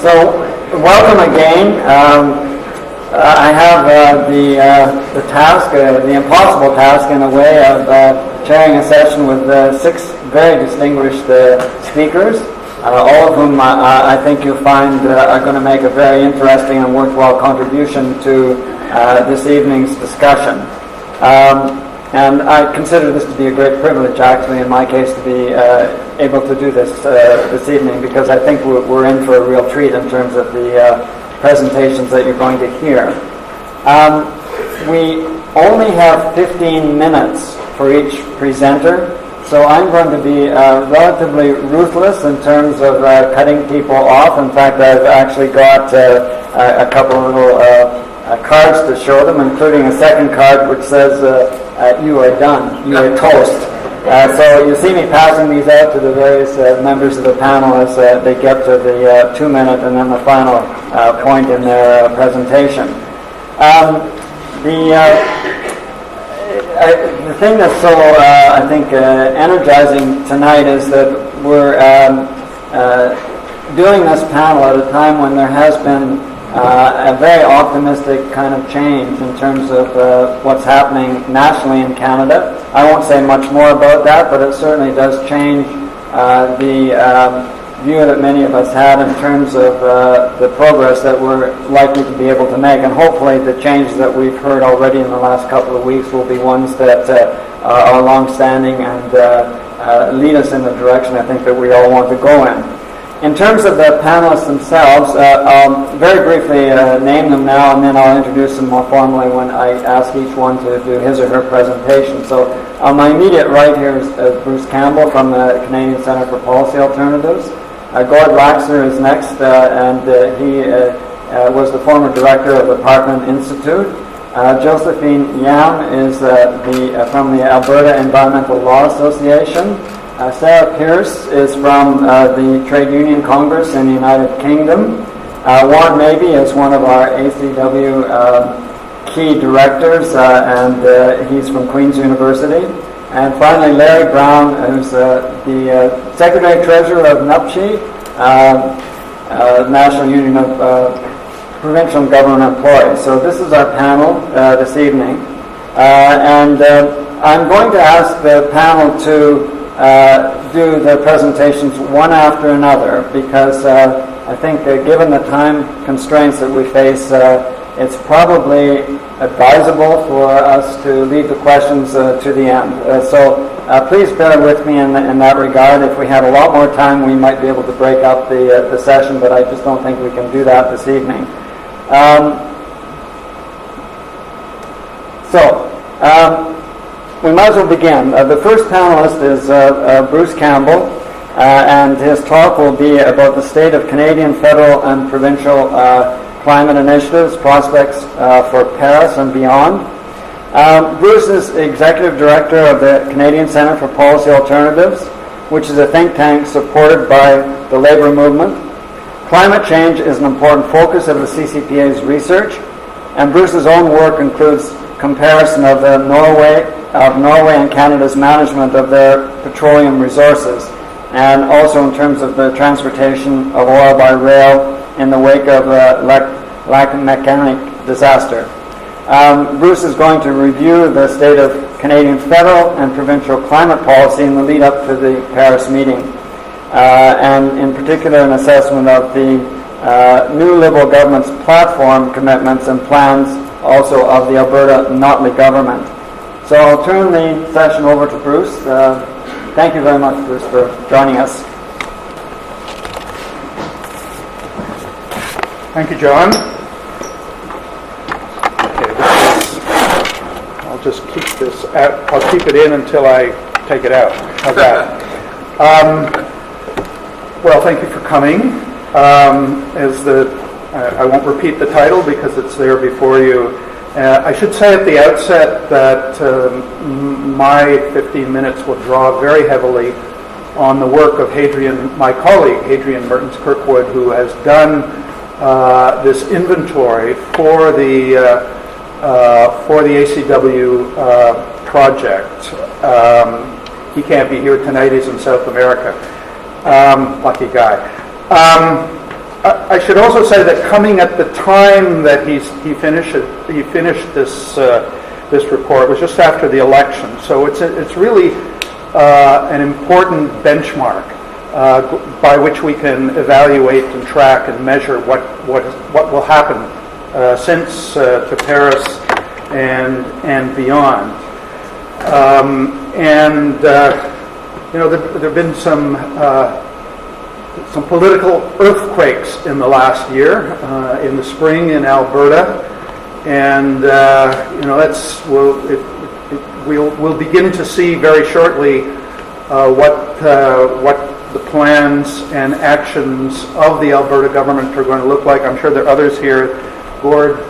So, welcome again. I have the task, the impossible task in a way of chairing a session with 6 very distinguished speakers, all of whom I think you'll find are going to make a very interesting and worthwhile contribution to this evening's discussion. And I consider this to be a great privilege, actually, in my case, to be able to do this this evening, because I think we're in for a real treat in terms of the presentations that you're going to hear. We only have 15 minutes for each presenter, so I'm going to be relatively ruthless in terms of cutting people off. In fact, I've actually got a couple of little cards to show them, including a second card which says, you are done, you are toast. So you see me passing these out to the various members of the panel as they get to the 2-minute and then the final point in their presentation. The thing that's so, I think, energizing tonight is that we're doing this panel at a time when there has been a very optimistic kind of change in terms of what's happening nationally in Canada. I won't say much more about that, but it certainly does change the view that many of us had in terms of the progress that we're likely to be able to make. And hopefully the changes that we've heard already in the last couple of weeks will be ones that are long-standing and lead us in the direction I think that we all want to go in. In terms of the panelists themselves, I'll very briefly name them now, and then I'll introduce them more formally when I ask each one to do his or her presentation. So on my immediate right here is Bruce Campbell from the Canadian Centre for Policy Alternatives. Gord Laxer is next, and he was the former director of the Parkland Institute. Josephine Yam is from the Alberta Environmental Law Association. Sarah Pierce is from the Trade Union Congress in the United Kingdom. Warren Mabey is one of our ACW key directors, and he's from Queen's University. And finally, Larry Brown, who's the Secretary-Treasurer of NUPCHI, National Union of Provincial and Government Employees. So this is our panel this evening. And I'm going to ask the panel to do the presentations one after another, because I think given the time constraints that we face, it's probably advisable for us to leave the questions to the end. So please bear with me in that regard. If we had a lot more time, we might be able to break up the session, but I just don't think we can do that this evening. We might as well begin. The first panelist is Bruce Campbell, and his talk will be about the state of Canadian federal and provincial climate initiatives, prospects for Paris and beyond. Bruce is Executive Director of the Canadian Centre for Policy Alternatives, which is a think tank supported by the labour movement. Climate change is an important focus of the CCPA's research, and Bruce's own work includes comparison of Norway and Canada's management of their petroleum resources, and also in terms of the transportation of oil by rail in the wake of Lac Mechanic disaster. Bruce is going to review the state of Canadian federal and provincial climate policy in the lead up to the Paris meeting, and in particular an assessment of the new Liberal government's platform commitments and plans, also of the Alberta Notley government. So I'll turn the session over to Bruce. Thank you very much, Bruce, for joining us. Thank you, John. Okay, I'll just keep this out. I'll keep it in until I take it out. How's that? Well, thank you for coming. I won't repeat the title because it's there before you. I should say at the outset that my 15 minutes will draw very heavily on the work of my colleague, Hadrian Mertens-Kirkwood, who has done this inventory for the ACW project. He can't be here tonight. He's in South America. Lucky guy. I should also say that coming at the time that he finished this report was just after the election. So it's really an important benchmark by which we can evaluate and track and measure what will happen since to Paris and beyond. There have been some political earthquakes in the last year, in the spring in Alberta, and we'll begin to see very shortly what the plans and actions of the Alberta government are going to look like. I'm sure there are others here. Gord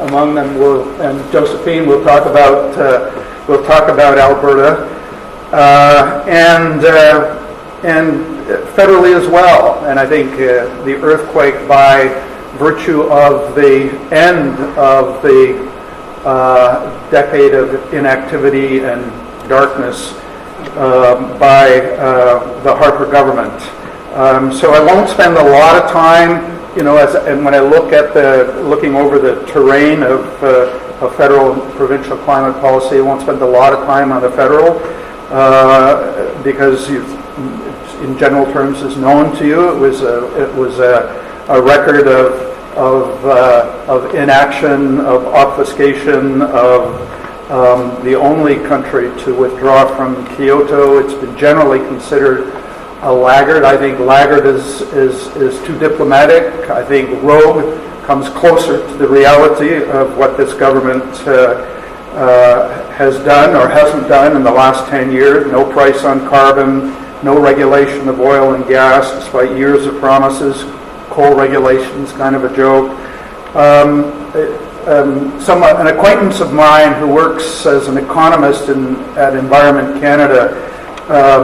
among them and Josephine will talk about Alberta and federally as well. And I think the earthquake, by virtue of the end of the decade of inactivity and darkness by the Harper government. So I won't spend a lot of time, and when I looking over the terrain of federal and provincial climate policy, I won't spend a lot of time on the federal because in general terms is known to you. It was a record of inaction, of obfuscation, of the only country to withdraw from Kyoto. It's been generally considered a laggard. I think laggard is too diplomatic. I think rogue comes closer to the reality of what this government has done or hasn't done in the last 10 years. No price on carbon, no regulation of oil and gas, despite years of promises. Coal regulation is kind of a joke. An acquaintance of mine who works as an economist at Environment Canada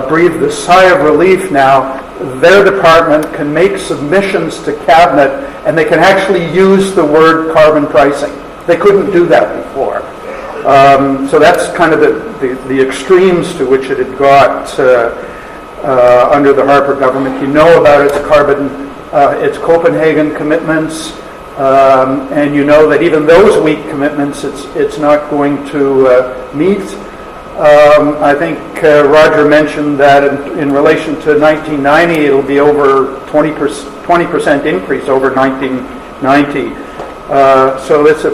breathed a sigh of relief now. Their department can make submissions to Cabinet and they can actually use the word carbon pricing. They couldn't do that before. So that's kind of the extremes to which it had got under the Harper government. You know about its Copenhagen commitments, and you know that even those weak commitments it's not going to meet. I think Roger mentioned that in relation to 1990, it'll be over 20% increase over 1990. So it's a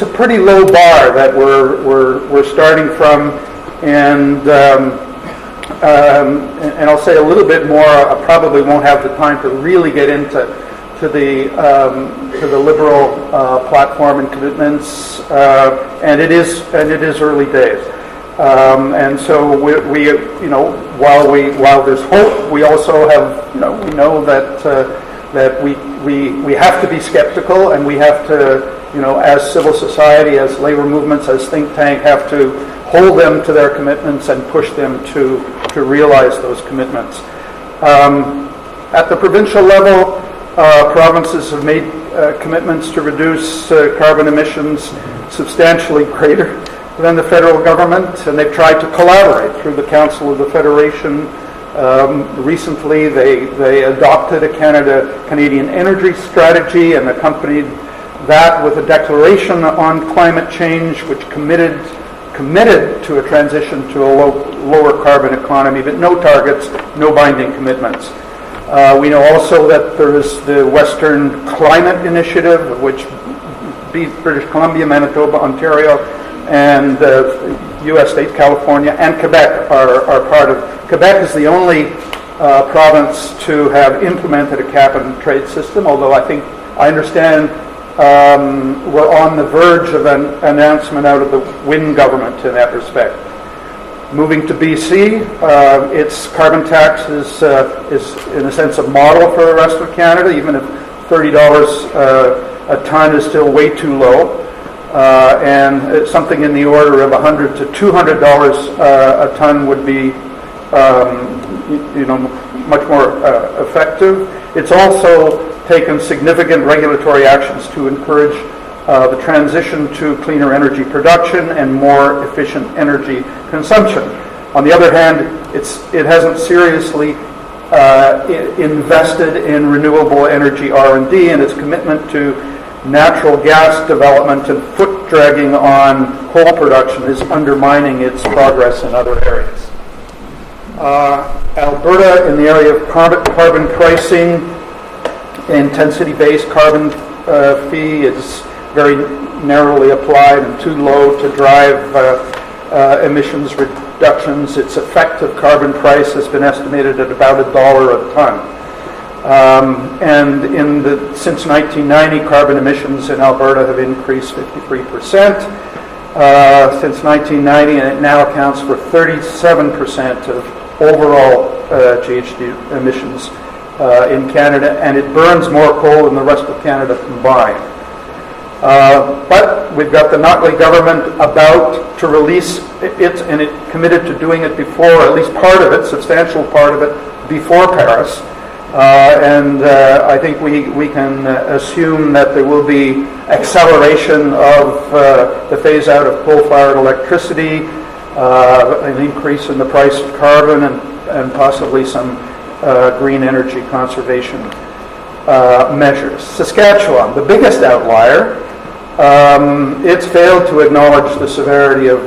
pretty low bar that we're starting from, and I'll say a little bit more. I probably won't have the time to really get into the liberal platform and commitments, and it is early days, and so we while there's hope, we also have we know that we have to be skeptical, and we have to as civil society, as labor movements, as think tank, have to hold them to their commitments and push them to realize those commitments. At the provincial level, provinces have made commitments to reduce carbon emissions substantially greater than the federal government, and they've tried to collaborate through the Council of the Federation. Recently, they adopted a Canadian energy strategy and accompanied that with a declaration on climate change, which committed to a transition to a lower carbon economy, but no targets, no binding commitments. We know also that there is the Western Climate Initiative, which British Columbia, Manitoba, Ontario, and U.S. state California and Quebec are part of. Quebec is the only province to have implemented a cap-and-trade system, although I understand we're on the verge of an announcement out of the Wynne government in that respect. Moving to BC, its carbon tax is in a sense a model for the rest of Canada, even if $30 a ton is still way too low, and it's something in the order of $100 to $200 a ton would be much more effective. It's also taken significant regulatory actions to encourage the transition to cleaner energy production and more efficient energy consumption. On the other hand, it hasn't seriously invested in renewable energy R&D, and its commitment to natural gas development and foot dragging on coal production is undermining its progress in other areas. Alberta, in the area of carbon pricing, intensity-based carbon fee is very narrowly applied and too low to drive emissions reductions. Its effective carbon price has been estimated at about $1 a ton. And since 1990, carbon emissions in Alberta have increased 53% since 1990, and it now accounts for 37% of overall GHG emissions in Canada, and it burns more coal than the rest of Canada combined. But we've got the Notley government about to release it, and it committed to doing it before, at least part of it, substantial part of it, before Paris. And I think we can assume that there will be acceleration of the phase out of coal-fired electricity, an increase in the price of carbon, and possibly some green energy conservation measures. Saskatchewan, the biggest outlier, it's failed to acknowledge the severity of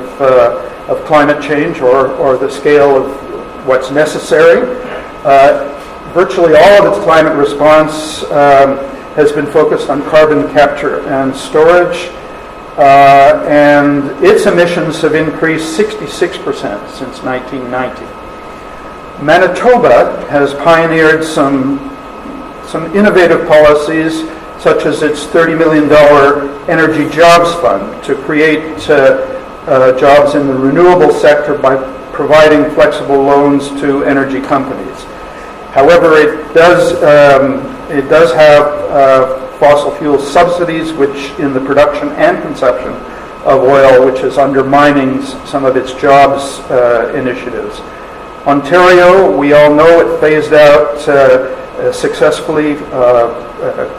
climate change or the scale of what's necessary. Virtually all of its climate response has been focused on carbon capture and storage, and its emissions have increased 66% since 1990. Manitoba has pioneered some innovative policies, such as its $30 million Energy Jobs Fund to create jobs in the renewable sector by providing flexible loans to energy companies. However, it does have fossil fuel subsidies, which in the production and consumption of oil, which is undermining some of its jobs initiatives. Ontario, we all know it phased out successfully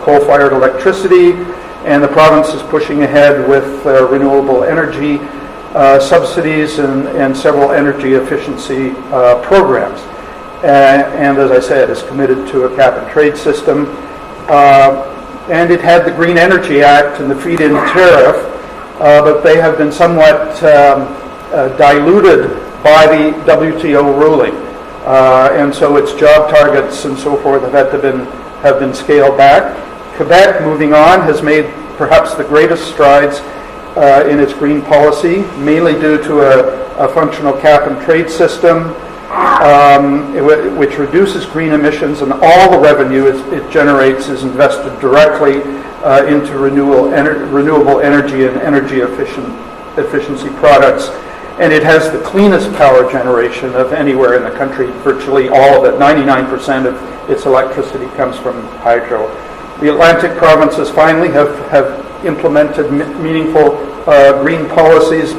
coal-fired electricity, and the province is pushing ahead with renewable energy subsidies and several energy efficiency programs. And as I said, is committed to a cap-and-trade system. And it had the Green Energy Act and the feed-in tariff, but they have been somewhat diluted by the WTO ruling. And so its job targets and so forth have been scaled back. Quebec, moving on, has made perhaps the greatest strides in its green policy, mainly due to a functional cap-and-trade system, which reduces green emissions, and all the revenue it generates is invested directly into renewable energy and energy efficiency products. And it has the cleanest power generation of anywhere in the country. Virtually all of it, 99% of its electricity comes from hydro. The Atlantic provinces finally have implemented meaningful green policies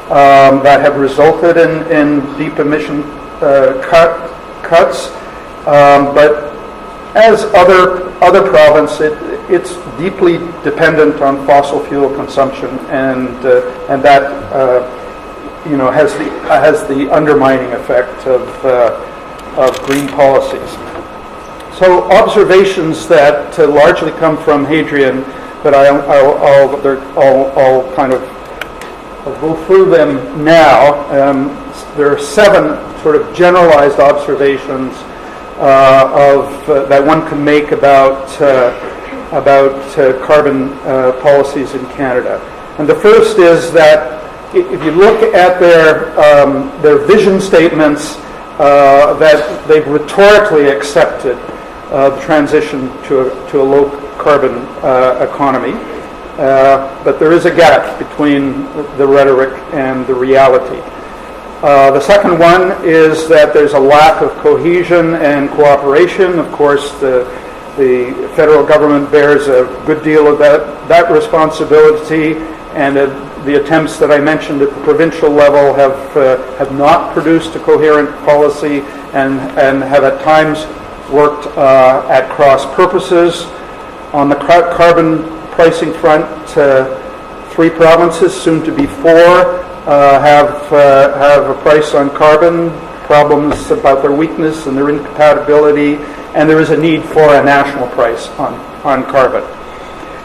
that have resulted in deep emission cuts, but as other provinces, it's deeply dependent on fossil fuel consumption, and that has the undermining effect of green policies. So observations that largely come from Hadrian, but I'll go through them now. There are 7 sort of generalized observations that one can make about carbon policies in Canada. And the first is that if you look at their vision statements, that they've rhetorically accepted the transition to a low carbon economy, but there is a gap between the rhetoric and the reality. The second one is that there's a lack of cohesion and cooperation. Of course, the federal government bears a good deal of that responsibility, and the attempts that I mentioned at the provincial level have not produced a coherent policy and have at times worked at cross purposes. On the carbon pricing front, 3 provinces, soon to be 4, have a price on carbon problems about their weakness and their incompatibility, and there is a need for a national price on carbon.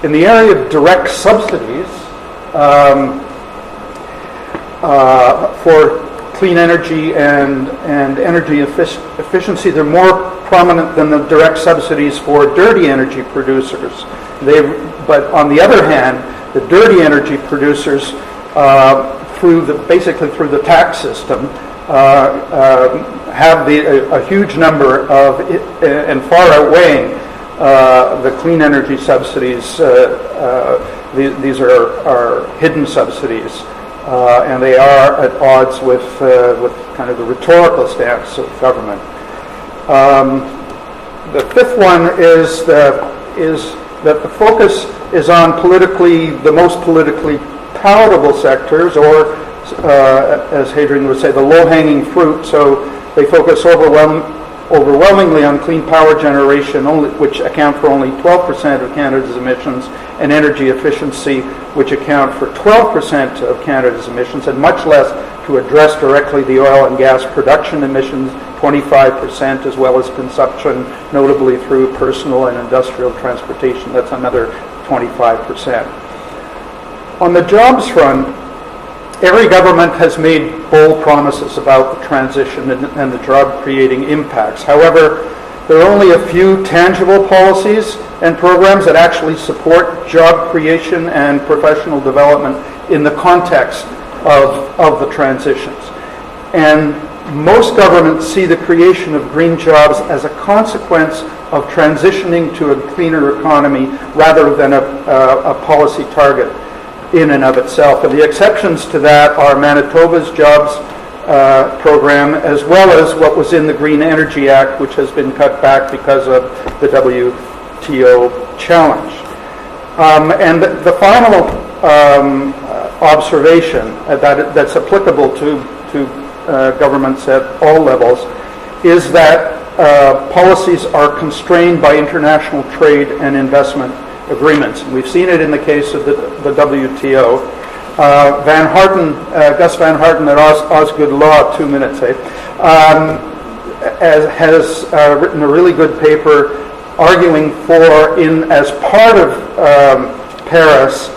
In the area of direct subsidies for clean energy and energy efficiency, they're more prominent than the direct subsidies for dirty energy producers. But on the other hand, the dirty energy producers, basically through the tax system, have a huge number of, and far outweighing the clean energy subsidies. These are hidden subsidies, and they are at odds with kind of the rhetorical stance of government. The fifth one is that the focus is on the most politically palatable sectors, or as Hadrian would say, the low-hanging fruit. So they focus overwhelmingly on clean power generation, which account for only 12% of Canada's emissions, and energy efficiency, which account for 12% of Canada's emissions, and much less to address directly the oil and gas production emissions, 25%, as well as consumption, notably through personal and industrial transportation. That's another 25%. On the jobs front, every government has made bold promises about the transition and the job-creating impacts. However, there are only a few tangible policies and programs that actually support job creation and professional development in the context of the transitions. And most governments see the creation of green jobs as a consequence of transitioning to a cleaner economy rather than a policy target in and of itself. And the exceptions to that are Manitoba's jobs program, as well as what was in the Green Energy Act, which has been cut back because of the WTO challenge. And the final observation that's applicable to governments at all levels is that policies are constrained by international trade and investment agreements. And we've seen it in the case of the WTO. Gus Van Harten at Osgood Law, 2 minutes, has written a really good paper arguing as part of Paris,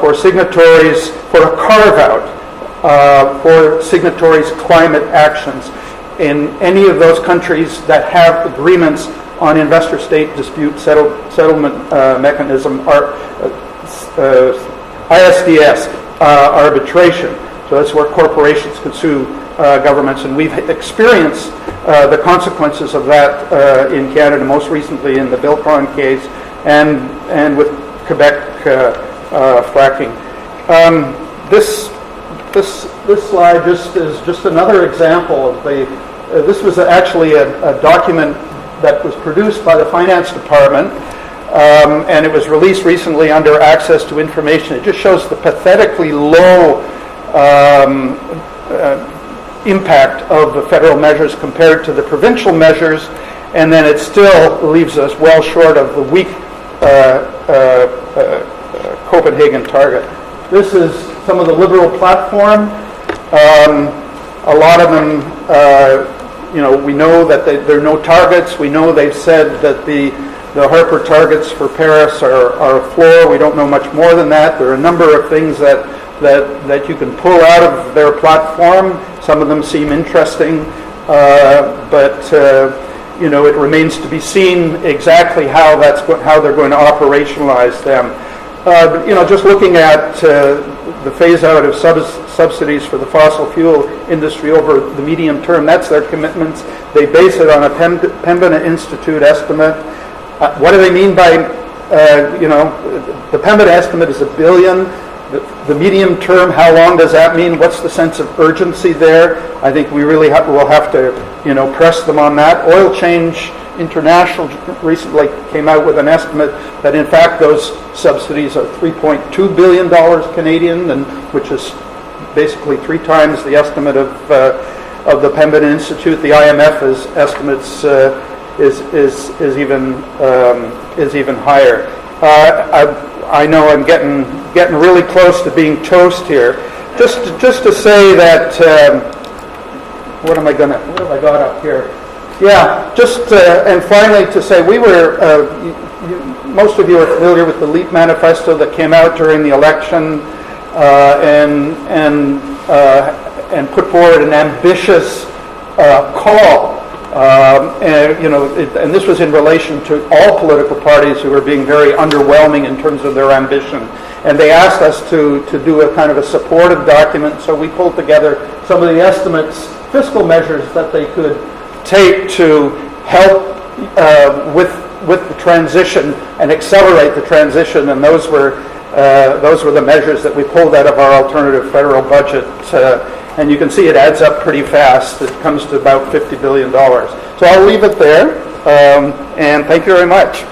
for signatories, for a carve-out for signatories' climate actions in any of those countries that have agreements on investor-state dispute settlement mechanism, or ISDS arbitration. So that's where corporations can sue governments, and we've experienced the consequences of that in Canada, most recently in the Bilcon case, and with Quebec fracking. This slide is just another example of this was actually a document that was produced by the Finance Department, and it was released recently under Access to Information. It just shows the pathetically low impact of the federal measures compared to the provincial measures, and then it still leaves us well short of the weak Copenhagen Target. This is some of the Liberal platform. A lot of them, we know that there are no targets. We know they've said that the Harper targets for Paris are a floor. We don't know much more than that. There are a number of things that you can pull out of their platform. Some of them seem interesting, but it remains to be seen exactly how they're going to operationalize them. Just looking at the phase out of subsidies for the fossil fuel industry over the medium term, that's their commitments. They base it on a Pembina Institute estimate. What do they mean by, the Pembina estimate is $1 billion. The medium term, how long does that mean? What's the sense of urgency there? I think we really will have to, press them on that. Oil Change International recently came out with an estimate that in fact those subsidies are $3.2 billion Canadian, and which is basically 3 times the estimate of the Pembina Institute. The IMF's estimates is even higher. I know I'm getting really close to being toast here. Just to say that what have I got up here? Yeah, just, and finally to say, we were, most of you are familiar with the LEAP manifesto that came out during the election, and put forward an ambitious call. And this was in relation to all political parties who were being very underwhelming in terms of their ambition. And they asked us to do a kind of a supportive document, so we pulled together some of the estimates, fiscal measures that they could take to help with the transition and accelerate the transition, and those were the measures that we pulled out of our alternative federal budget. And you can see it adds up pretty fast. It comes to about $50 billion. So I'll leave it there, and thank you very much.